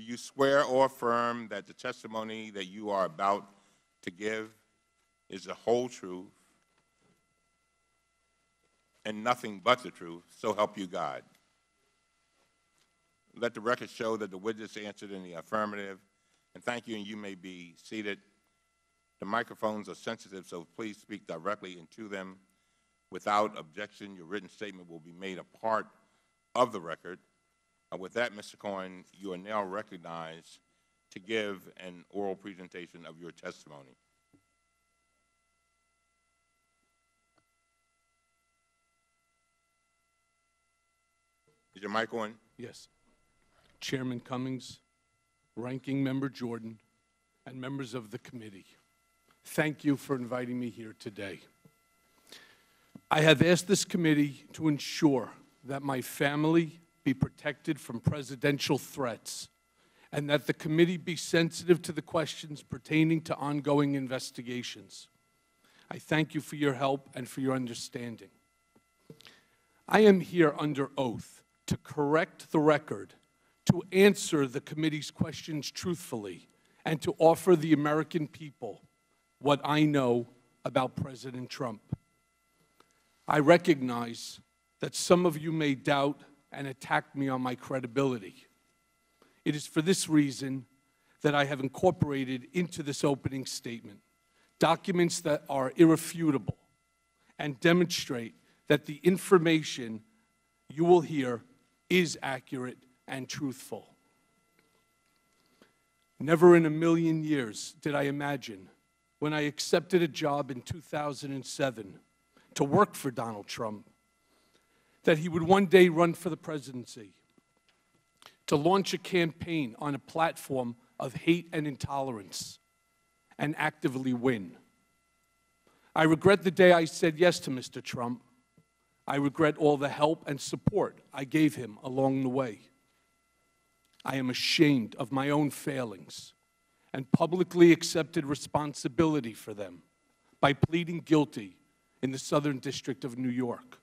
you swear or affirm that the testimony that you are about to give is the whole truth and nothing but the truth, so help you God? Let the record show that the witness answered in the affirmative. And thank you, and you may be seated. The microphones are sensitive, so please speak directly into them. Without objection, your written statement will be made a part of the record. With that, Mr. Cohen, you are now recognized to give an oral presentation of your testimony. Is your mic on? Yes. Chairman Cummings, Ranking Member Jordan, and members of the committee, thank you for inviting me here today. I have asked this committee to ensure that my family be protected from presidential threats and that the committee be sensitive to the questions pertaining to ongoing investigations. I thank you for your help and for your understanding. I am here under oath to correct the record, to answer the committee's questions truthfully, and to offer the American people what I know about President Trump. I recognize that some of you may doubt and attack me on my credibility. It is for this reason that I have incorporated into this opening statement documents that are irrefutable and demonstrate that the information you will hear is accurate and truthful. Never in a million years did I imagine, when I accepted a job in 2007 to work for Donald Trump, that he would one day run for the presidency, to launch a campaign on a platform of hate and intolerance, and actively win. I regret the day I said yes to Mr. Trump. I regret all the help and support I gave him along the way. I am ashamed of my own failings and publicly accepted responsibility for them by pleading guilty in the Southern District of New York.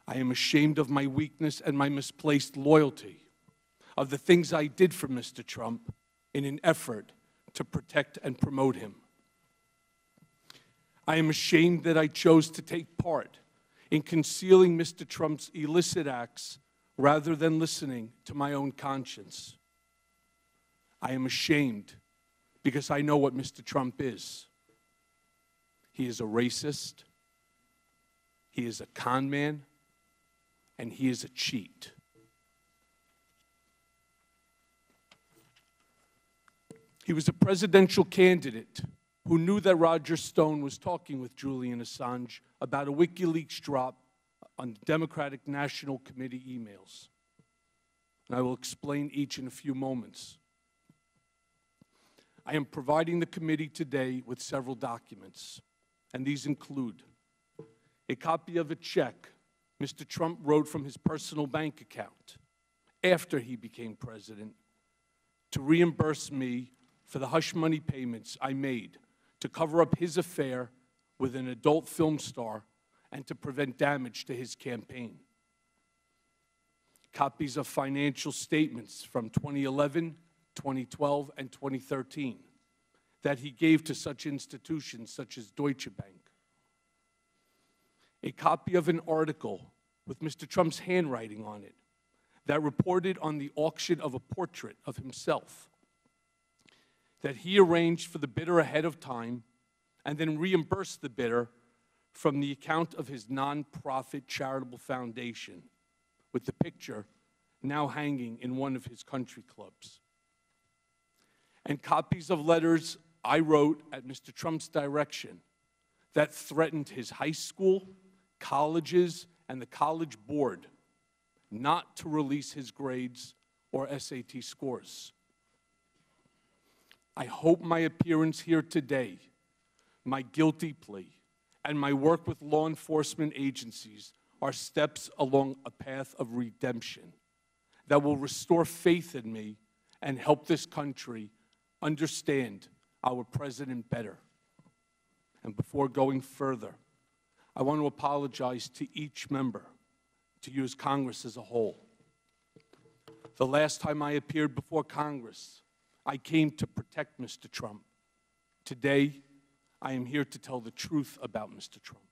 I am ashamed of my weakness and my misplaced loyalty, of the things I did for Mr. Trump in an effort to protect and promote him. I am ashamed that I chose to take part in concealing Mr. Trump's illicit acts rather than listening to my own conscience. I am ashamed because I know what Mr. Trump is. He is a racist, he is a con man, and he is a cheat. He was a presidential candidate who knew that Roger Stone was talking with Julian Assange about a WikiLeaks drop on Democratic National Committee emails. And I will explain each in a few moments. I am providing the committee today with several documents, and these include a copy of a check Mr. Trump wrote from his personal bank account after he became president to reimburse me for the hush money payments I made to cover up his affair with an adult film star and to prevent damage to his campaign. Copies of financial statements from 2011, 2012, and 2013 that he gave to such institutions such as Deutsche Bank. A copy of an article with Mr. Trump's handwriting on it that reported on the auction of a portrait of himself that he arranged for the bidder ahead of time and then reimbursed the bidder from the account of his nonprofit charitable foundation, with the picture now hanging in one of his country clubs. And copies of letters I wrote at Mr. Trump's direction that threatened his high school, colleges, and the college board not to release his grades or SAT scores. I hope my appearance here today, my guilty plea, and my work with law enforcement agencies are steps along a path of redemption that will restore faith in me and help this country understand our president better. And before going further, I want to apologize to each member, to you as Congress as a whole. The last time I appeared before Congress, I came to protect Mr. Trump. Today, I am here to tell the truth about Mr. Trump.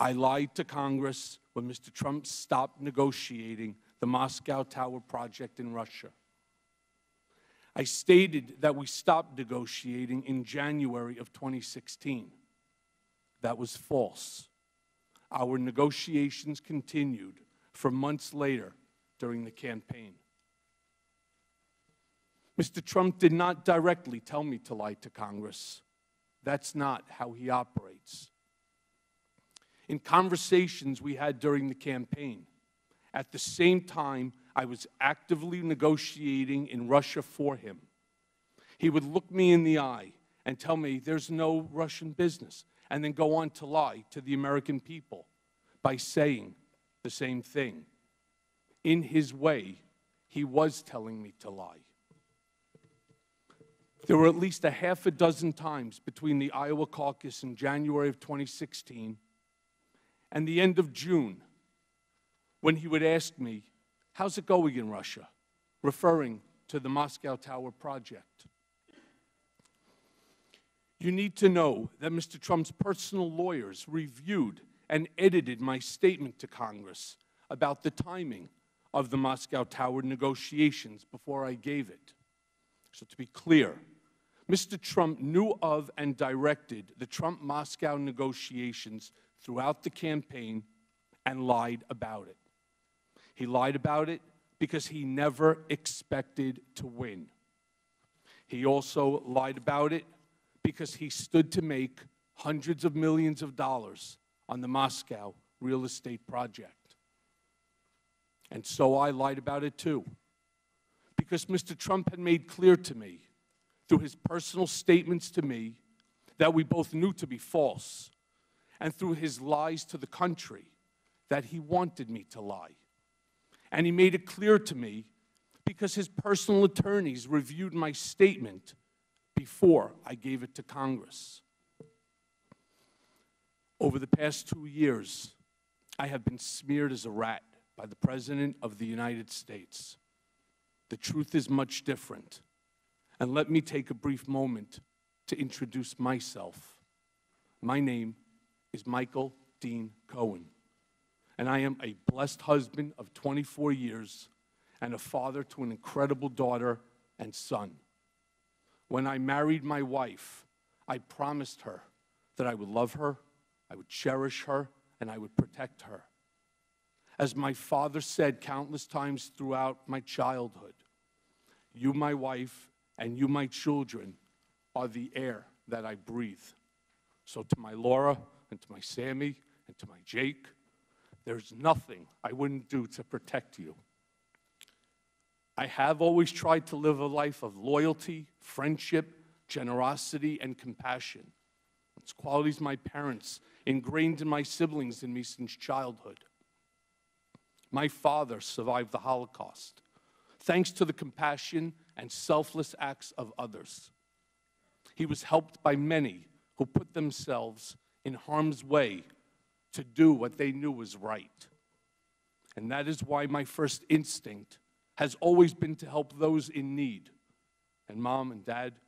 I lied to Congress when Mr. Trump stopped negotiating the Moscow Tower project in Russia. I stated that we stopped negotiating in January of 2016. That was false. Our negotiations continued for months later during the campaign. Mr. Trump did not directly tell me to lie to Congress. That's not how he operates. In conversations we had during the campaign, at the same time I was actively negotiating in Russia for him, he would look me in the eye and tell me there's no Russian business, and then go on to lie to the American people by saying the same thing. In his way, he was telling me to lie. There were at least a half a dozen times between the Iowa caucus in January of 2016 and the end of June when he would ask me, "How's it going in Russia?" referring to the Moscow Tower project. You need to know that Mr. Trump's personal lawyers reviewed and edited my statement to Congress about the timing of the Moscow Tower negotiations before I gave it. So to be clear, Mr. Trump knew of and directed the Trump-Moscow negotiations throughout the campaign and lied about it. He lied about it because he never expected to win. He also lied about it because he stood to make hundreds of millions of dollars on the Moscow real estate project. And so I lied about it too, because Mr. Trump had made clear to me through his personal statements to me that we both knew to be false, and through his lies to the country that he wanted me to lie. And he made it clear to me because his personal attorneys reviewed my statement before I gave it to Congress. Over the past 2 years, I have been smeared as a rat by the President of the United States. The truth is much different. And let me take a brief moment to introduce myself. My name is Michael Dean Cohen, and I am a blessed husband of 24 years and a father to an incredible daughter and son. When I married my wife, I promised her that I would love her, I would cherish her, and I would protect her. As my father said countless times throughout my childhood, you, my wife, and you, my children, are the air that I breathe. So to my Laura, and to my Sammy, and to my Jake, there's nothing I wouldn't do to protect you. I have always tried to live a life of loyalty, friendship, generosity, and compassion. It's qualities my parents ingrained in my siblings and me since childhood. My father survived the Holocaust, thanks to the compassion and selfless acts of others. He was helped by many who put themselves in harm's way to do what they knew was right. And that is why my first instinct has always been to help those in need. And Mom and Dad,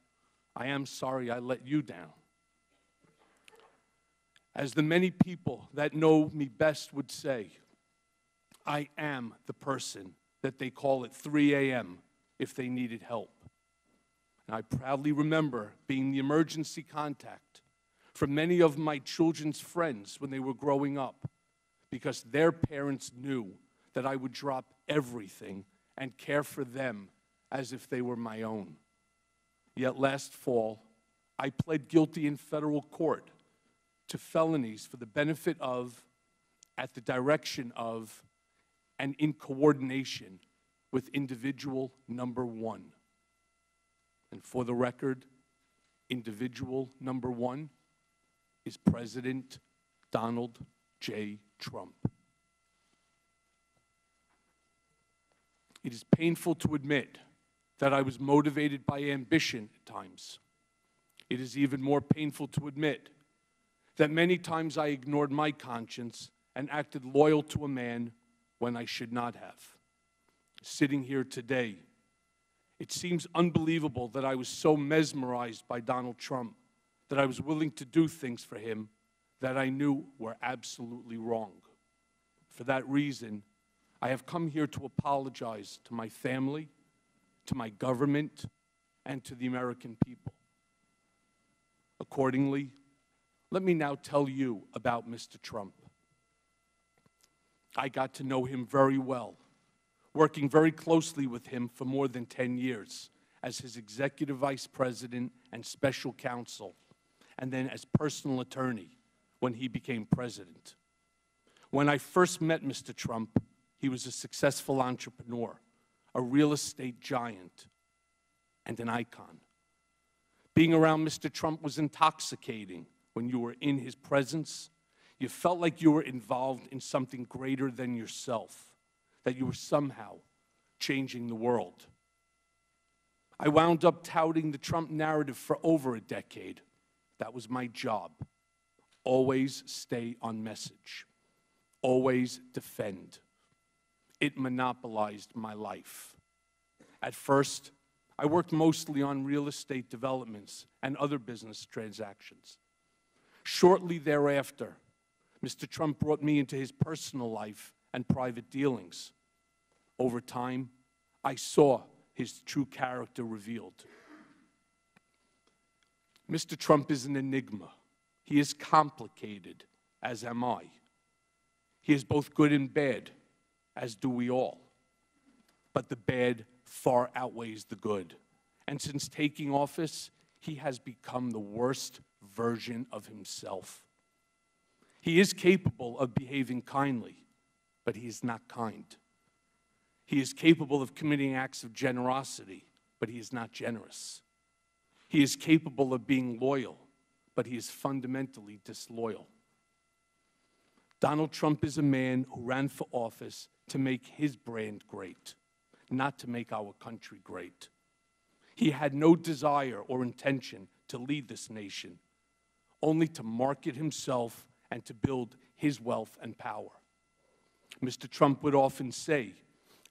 I am sorry I let you down. As the many people that know me best would say, I am the person that they call at 3 a.m. if they needed help. And I proudly remember being the emergency contact for many of my children's friends when they were growing up, because their parents knew that I would drop everything and care for them as if they were my own. Yet last fall, I pled guilty in federal court to felonies for the benefit of, at the direction of, and in coordination with individual number one. And for the record, individual number one is President Donald J. Trump. It is painful to admit that I was motivated by ambition at times. It is even more painful to admit that many times I ignored my conscience and acted loyal to a man when I should not have. sitting here today, it seems unbelievable that I was so mesmerized by Donald Trump that I was willing to do things for him that I knew were absolutely wrong. For that reason, I have come here to apologize to my family, to my government, and to the American people. Accordingly, let me now tell you about Mr. Trump. I got to know him very well, working very closely with him for more than 10 years as his executive vice president and special counsel, and then as personal attorney when he became president. When I first met Mr. Trump, he was a successful entrepreneur, a real estate giant, and an icon. Being around Mr. Trump was intoxicating. When you were in his presence, you felt like you were involved in something greater than yourself, that you were somehow changing the world. I wound up touting the Trump narrative for over a decade. That was my job. Always stay on message. Always defend. It monopolized my life. At first, I worked mostly on real estate developments and other business transactions. Shortly thereafter, Mr. Trump brought me into his personal life and private dealings. Over time, I saw his true character revealed. Mr. Trump is an enigma. He is complicated, as am I. He is both good and bad, as do we all. But the bad far outweighs the good. And since taking office, he has become the worst version of himself. He is capable of behaving kindly, but he is not kind. He is capable of committing acts of generosity, but he is not generous. He is capable of being loyal, but he is fundamentally disloyal. Donald Trump is a man who ran for office to make his brand great, not to make our country great. He had no desire or intention to lead this nation, only to market himself and to build his wealth and power. Mr. Trump would often say,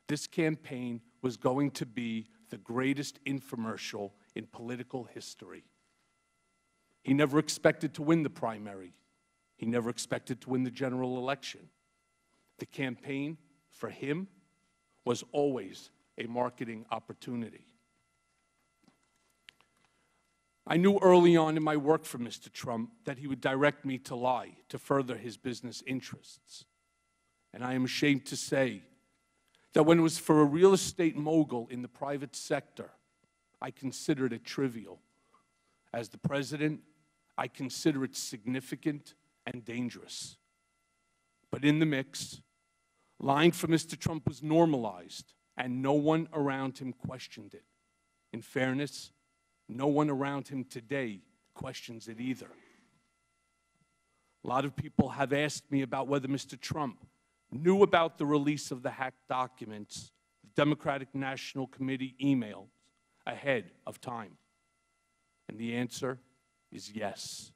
this campaign was going to be the greatest infomercial in political history. He never expected to win the primary. He never expected to win the general election. The campaign, for him, was always a marketing opportunity. I knew early on in my work for Mr. Trump that he would direct me to lie to further his business interests. And I am ashamed to say that when it was for a real estate mogul in the private sector, I considered it trivial. As the president, I consider it significant and dangerous. But in the mix, lying for Mr. Trump was normalized, and no one around him questioned it. In fairness, no one around him today questions it either. A lot of people have asked me about whether Mr. Trump knew about the release of the hacked documents, the Democratic National Committee emails, ahead of time. And the answer is yes.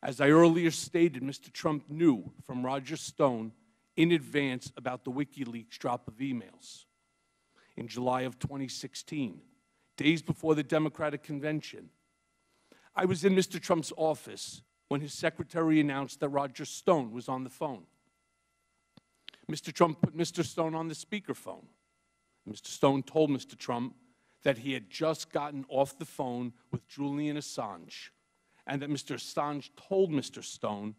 As I earlier stated, Mr. Trump knew from Roger Stone in advance about the WikiLeaks drop of emails. In July of 2016, days before the Democratic convention, I was in Mr. Trump's office when his secretary announced that Roger Stone was on the phone. Mr. Trump put Mr. Stone on the speakerphone. Mr. Stone told Mr. Trump that he had just gotten off the phone with Julian Assange, and that Mr. Assange told Mr. Stone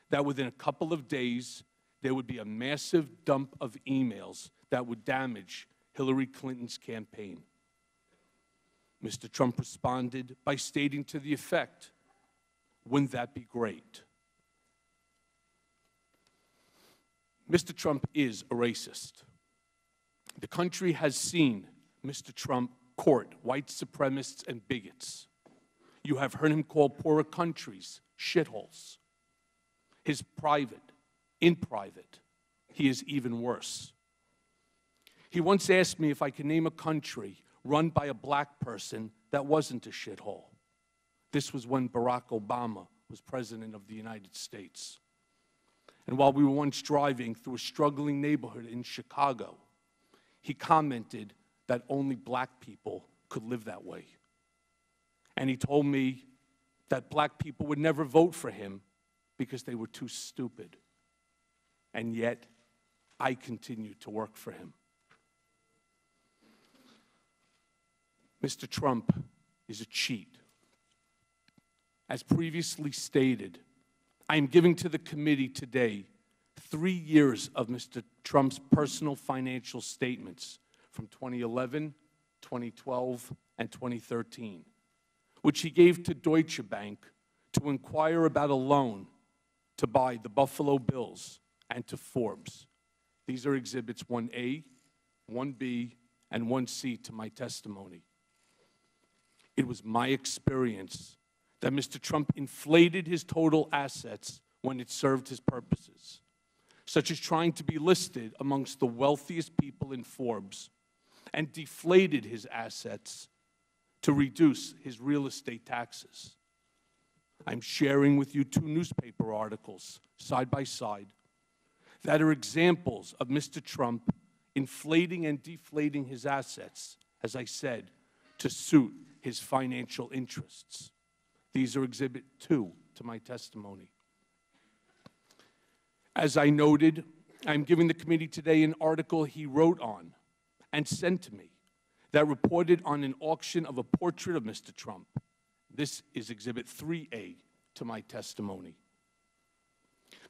that within a couple of days, there would be a massive dump of emails that would damage Hillary Clinton's campaign. Mr. Trump responded by stating to the effect, "Wouldn't that be great?" Mr. Trump is a racist. The country has seen Mr. Trump court white supremacists and bigots. You have heard him call poorer countries shitholes. In private, he is even worse. He once asked me if I could name a country run by a black person that wasn't a shithole. This was when Barack Obama was president of the United States. And while we were once driving through a struggling neighborhood in Chicago, he commented that only black people could live that way. And he told me that black people would never vote for him because they were too stupid. And yet, I continued to work for him. Mr. Trump is a cheat. As previously stated, I am giving to the committee today 3 years of Mr. Trump's personal financial statements from 2011, 2012, and 2013, which he gave to Deutsche Bank to inquire about a loan to buy the Buffalo Bills and to Forbes. These are Exhibits 1A, 1B, and 1C to my testimony. It was my experience that Mr. Trump inflated his total assets when it served his purposes, such as trying to be listed amongst the wealthiest people in Forbes, and deflated his assets to reduce his real estate taxes. I'm sharing with you 2 newspaper articles, side by side, that are examples of Mr. Trump inflating and deflating his assets, as I said, to suit his financial interests. These are Exhibit 2 to my testimony. As I noted, I'm giving the committee today an article he wrote on and sent to me that reported on an auction of a portrait of Mr. Trump. This is Exhibit 3A to my testimony.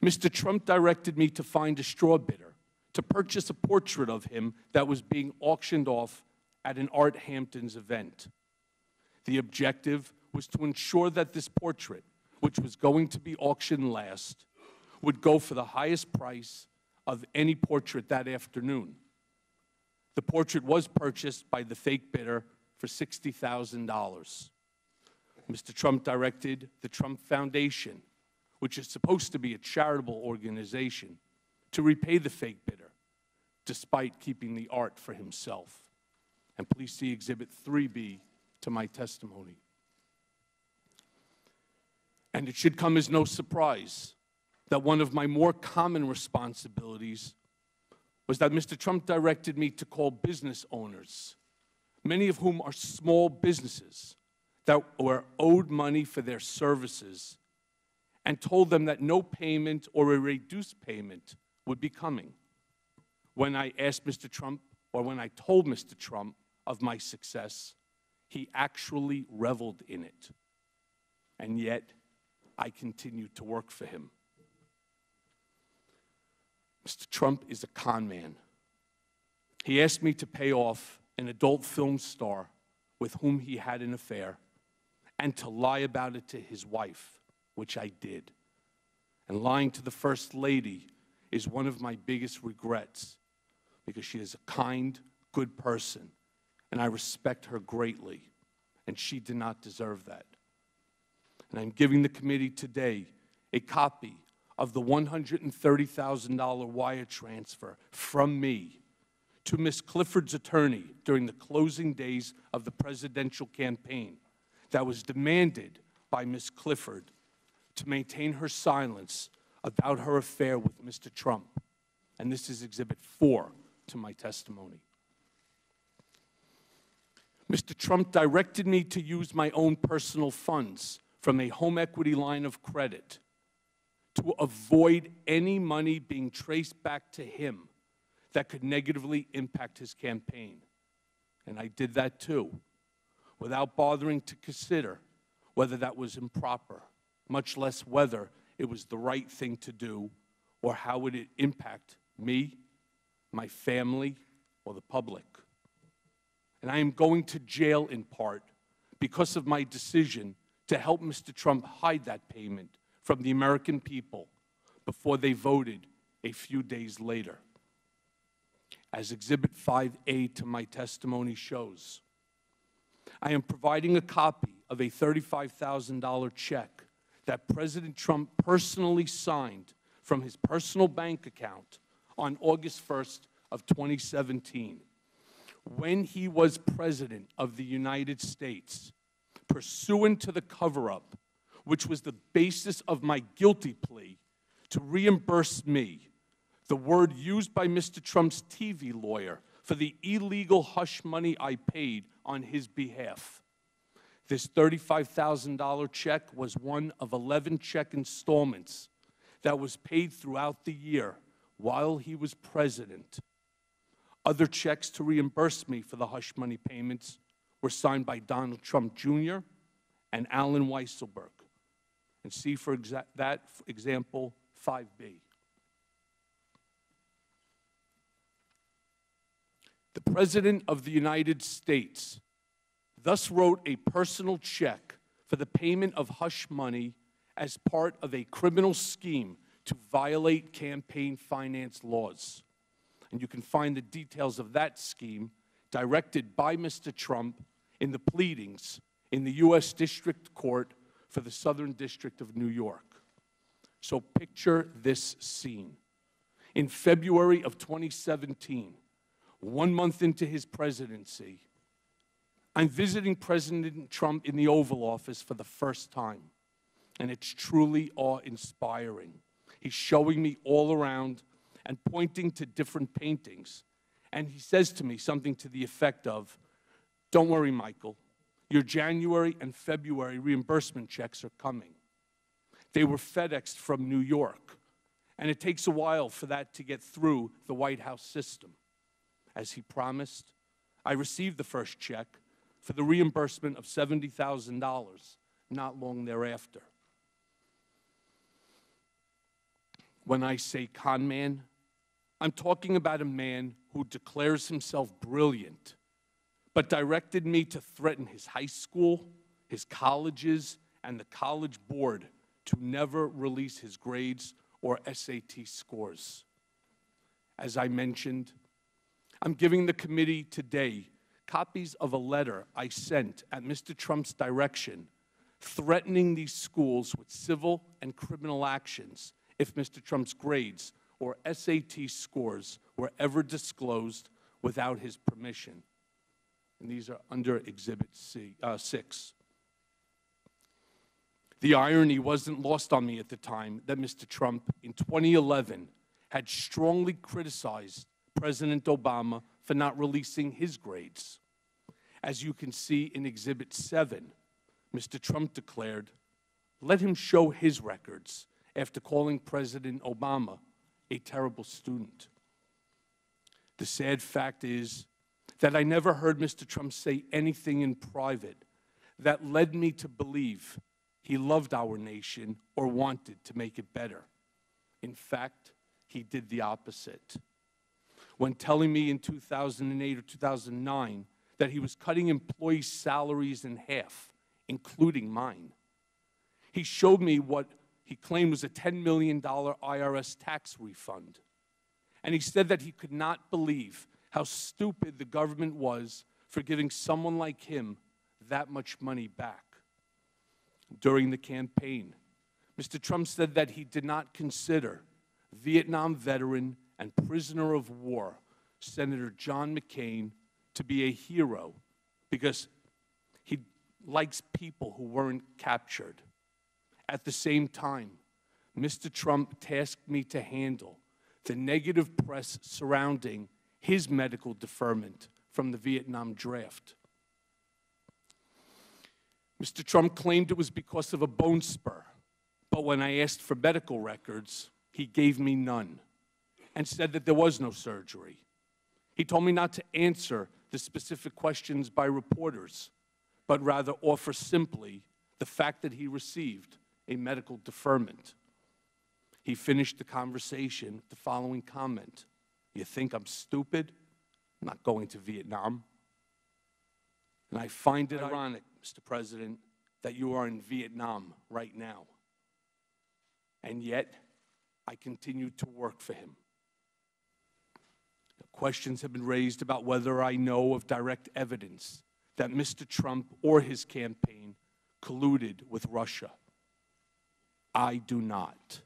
Mr. Trump directed me to find a straw bidder to purchase a portrait of him that was being auctioned off at an Art Hamptons event. The objective was to ensure that this portrait, which was going to be auctioned last, would go for the highest price of any portrait that afternoon. The portrait was purchased by the fake bidder for $60,000. Mr. Trump directed the Trump Foundation, which is supposed to be a charitable organization, to repay the fake bidder, despite keeping the art for himself. And please see Exhibit 3B to my testimony. And it should come as no surprise that one of my more common responsibilities was that Mr. Trump directed me to call business owners, many of whom are small businesses that were owed money for their services, and told them that no payment or a reduced payment would be coming. When I asked Mr. Trump, or when I told Mr. Trump of my success, he actually reveled in it. And yet, I continued to work for him. Mr. Trump is a con man. He asked me to pay off an adult film star with whom he had an affair and to lie about it to his wife, which I did. And lying to the First Lady is one of my biggest regrets because she is a kind, good person, and I respect her greatly, and she did not deserve that. And I'm giving the committee today a copy of the $130,000 wire transfer from me to Ms. Clifford's attorney during the closing days of the presidential campaign that was demanded by Ms. Clifford to maintain her silence about her affair with Mr. Trump. And this is Exhibit 4 to my testimony. Mr. Trump directed me to use my own personal funds from a home equity line of credit to avoid any money being traced back to him that could negatively impact his campaign. And I did that too, without bothering to consider whether that was improper, much less whether it was the right thing to do or how would it impact me, my family, or the public. And I am going to jail in part because of my decision to help Mr. Trump hide that payment from the American people before they voted a few days later. As Exhibit 5A to my testimony shows, I am providing a copy of a $35,000 check that President Trump personally signed from his personal bank account on August 1st of 2017, when he was President of the United States, pursuant to the cover-up, which was the basis of my guilty plea to reimburse me, the word used by Mr. Trump's TV lawyer for the illegal hush money I paid on his behalf. This $35,000 check was one of 11 check installments that was paid throughout the year while he was president. Other checks to reimburse me for the hush money payments were signed by Donald Trump Jr. and Alan Weisselberg. And see for that example 5B. The President of the United States thus wrote a personal check for the payment of hush money as part of a criminal scheme to violate campaign finance laws. And you can find the details of that scheme directed by Mr. Trump in the pleadings in the U.S. District Court for the Southern District of New York. So picture this scene. In February of 2017, 1 month into his presidency, I'm visiting President Trump in the Oval Office for the first time, and it's truly awe-inspiring. He's showing me all around and pointing to different paintings, and he says to me something to the effect of, "Don't worry, Michael, your January and February reimbursement checks are coming." They were FedExed from New York, and it takes a while for that to get through the White House system. As he promised, I received the first check for the reimbursement of $70,000 not long thereafter. When I say con man, I'm talking about a man who declares himself brilliant, but directed me to threaten his high school, his colleges, and the college board to never release his grades or SAT scores. As I mentioned, I'm giving the committee today copies of a letter I sent at Mr. Trump's direction threatening these schools with civil and criminal actions if Mr. Trump's grades or SAT scores were ever disclosed without his permission. And these are under Exhibit 6. The irony wasn't lost on me at the time that Mr. Trump, in 2011, had strongly criticized President Obama for not releasing his grades. As you can see in Exhibit 7, Mr. Trump declared, "Let him show his records," after calling President Obama a terrible student. The sad fact is that I never heard Mr. Trump say anything in private that led me to believe he loved our nation or wanted to make it better. In fact, he did the opposite. When telling me in 2008 or 2009 that he was cutting employees' salaries in half, including mine, he showed me what he claimed was a $10 million IRS tax refund. And he said that he could not believe how stupid the government was for giving someone like him that much money back. During the campaign, Mr. Trump said that he did not consider Vietnam veteran and prisoner of war Senator John McCain to be a hero because he likes people who weren't captured. At the same time, Mr. Trump tasked me to handle the negative press surrounding his medical deferment from the Vietnam draft. Mr. Trump claimed it was because of a bone spur, but when I asked for medical records, he gave me none and said that there was no surgery. He told me not to answer the specific questions by reporters, but rather offer simply the fact that he received a medical deferment. He finished the conversation with the following comment: "You think I'm stupid? I'm not going to Vietnam." And I find it ironic, Mr. President, that you are in Vietnam right now. And yet, I continue to work for him. Questions have been raised about whether I know of direct evidence that Mr. Trump or his campaign colluded with Russia. I do not.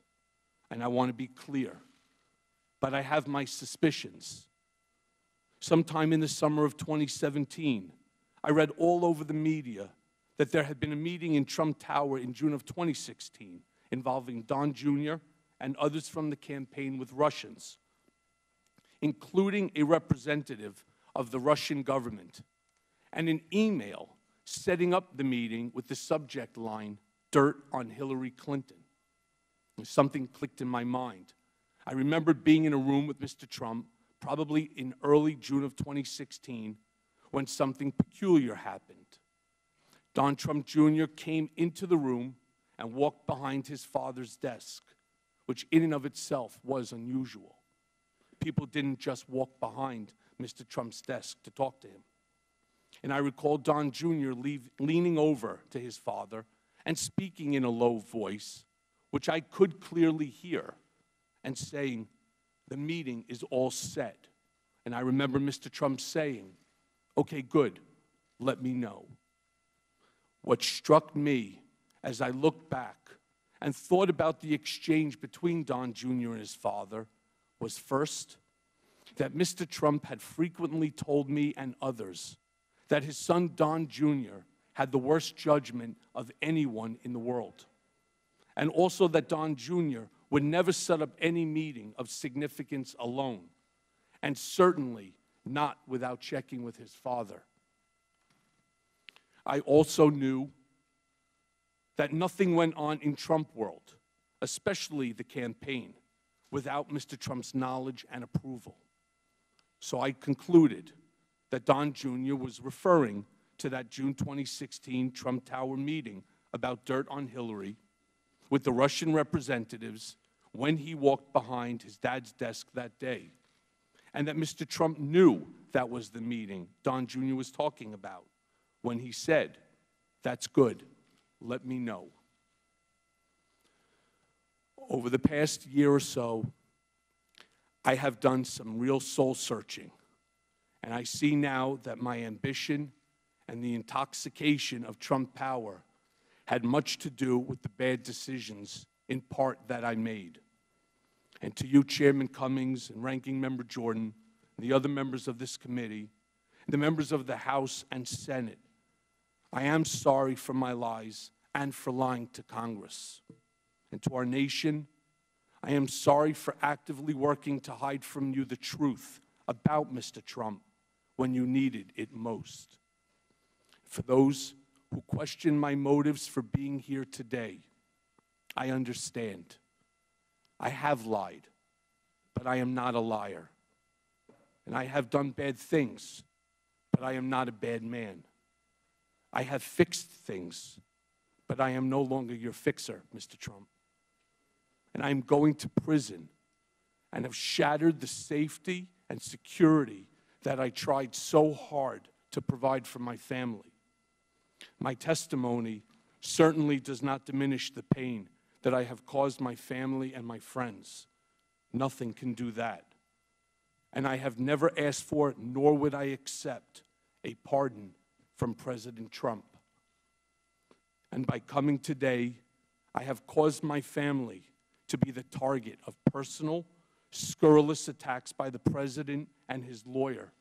And I want to be clear, but I have my suspicions. Sometime in the summer of 2017, I read all over the media that there had been a meeting in Trump Tower in June of 2016 involving Don Jr. and others from the campaign with Russians, including a representative of the Russian government, and an email setting up the meeting with the subject line, "Dirt on Hillary Clinton." Something clicked in my mind. I remembered being in a room with Mr. Trump, probably in early June of 2016, when something peculiar happened. Don Trump Jr. came into the room and walked behind his father's desk, which in and of itself was unusual. People didn't just walk behind Mr. Trump's desk to talk to him. And I recall Don Jr. leaning over to his father and speaking in a low voice, which I could clearly hear, and saying, "The meeting is all set." And I remember Mr. Trump saying, "Okay, good, let me know." What struck me as I looked back and thought about the exchange between Don Jr. and his father was, first, that Mr. Trump had frequently told me and others that his son Don Jr. had the worst judgment of anyone in the world, and also that Don Jr. would never set up any meeting of significance alone, and certainly not without checking with his father. I also knew that nothing went on in Trump world, especially the campaign, without Mr. Trump's knowledge and approval. So I concluded that Don Jr. was referring to that June 2016 Trump Tower meeting about dirt on Hillary with the Russian representatives when he walked behind his dad's desk that day, and that Mr. Trump knew that was the meeting Don Jr. was talking about when he said, "That's good, let me know." Over the past year or so, I have done some real soul searching, and I see now that my ambition and the intoxication of Trump power had much to do with the bad decisions, in part, that I made. And to you, Chairman Cummings and Ranking Member Jordan, and the other members of this committee, the members of the House and Senate, I am sorry for my lies and for lying to Congress. And to our nation, I am sorry for actively working to hide from you the truth about Mr. Trump when you needed it most. For those who question my motives for being here today, I understand. I have lied, but I am not a liar. And I have done bad things, but I am not a bad man. I have fixed things, but I am no longer your fixer, Mr. Trump. And I am going to prison and have shattered the safety and security that I tried so hard to provide for my family. My testimony certainly does not diminish the pain that I have caused my family and my friends. Nothing can do that. And I have never asked for, nor would I accept, a pardon from President Trump. And by coming today, I have caused my family to be the target of personal, scurrilous attacks by the president and his lawyer,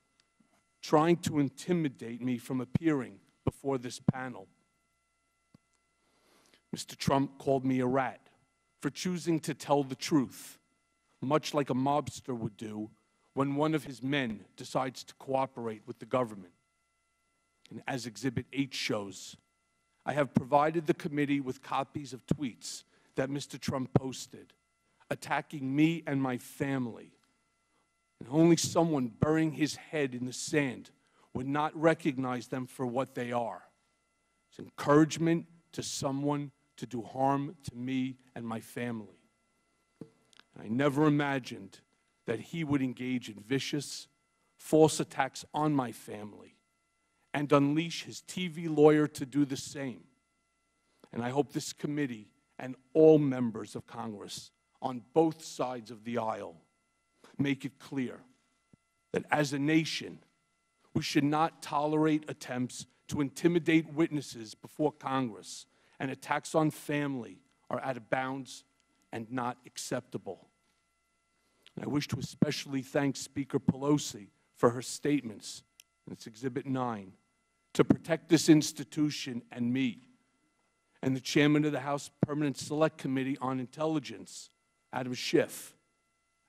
trying to intimidate me from appearing before this panel. Mr. Trump called me a rat for choosing to tell the truth, much like a mobster would do when one of his men decides to cooperate with the government. And as Exhibit 8 shows, I have provided the committee with copies of tweets that Mr. Trump posted, attacking me and my family. And only someone burying his head in the sand would not recognize them for what they are. It's encouragement to someone to do harm to me and my family. And I never imagined that he would engage in vicious, false attacks on my family and unleash his TV lawyer to do the same. And I hope this committee and all members of Congress on both sides of the aisle make it clear that as a nation, we should not tolerate attempts to intimidate witnesses before Congress, and attacks on family are out of bounds and not acceptable. And I wish to especially thank Speaker Pelosi for her statements, and it's Exhibit 9, to protect this institution and me, and the chairman of the House Permanent Select Committee on Intelligence, Adam Schiff,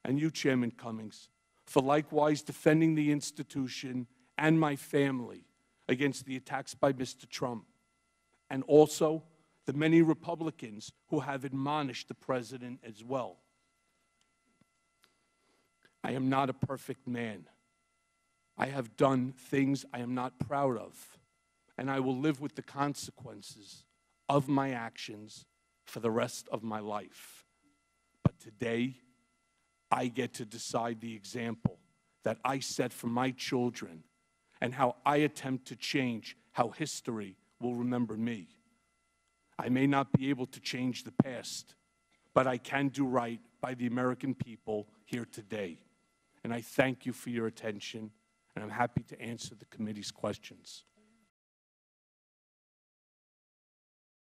and you, Chairman Cummings, for likewise defending the institution and my family against the attacks by Mr. Trump, and also the many Republicans who have admonished the president as well. I am not a perfect man. I have done things I am not proud of, and I will live with the consequences of my actions for the rest of my life. But today, I get to decide the example that I set for my children and how I attempt to change how history will remember me. I may not be able to change the past, but I can do right by the American people here today. And I thank you for your attention, and I'm happy to answer the committee's questions.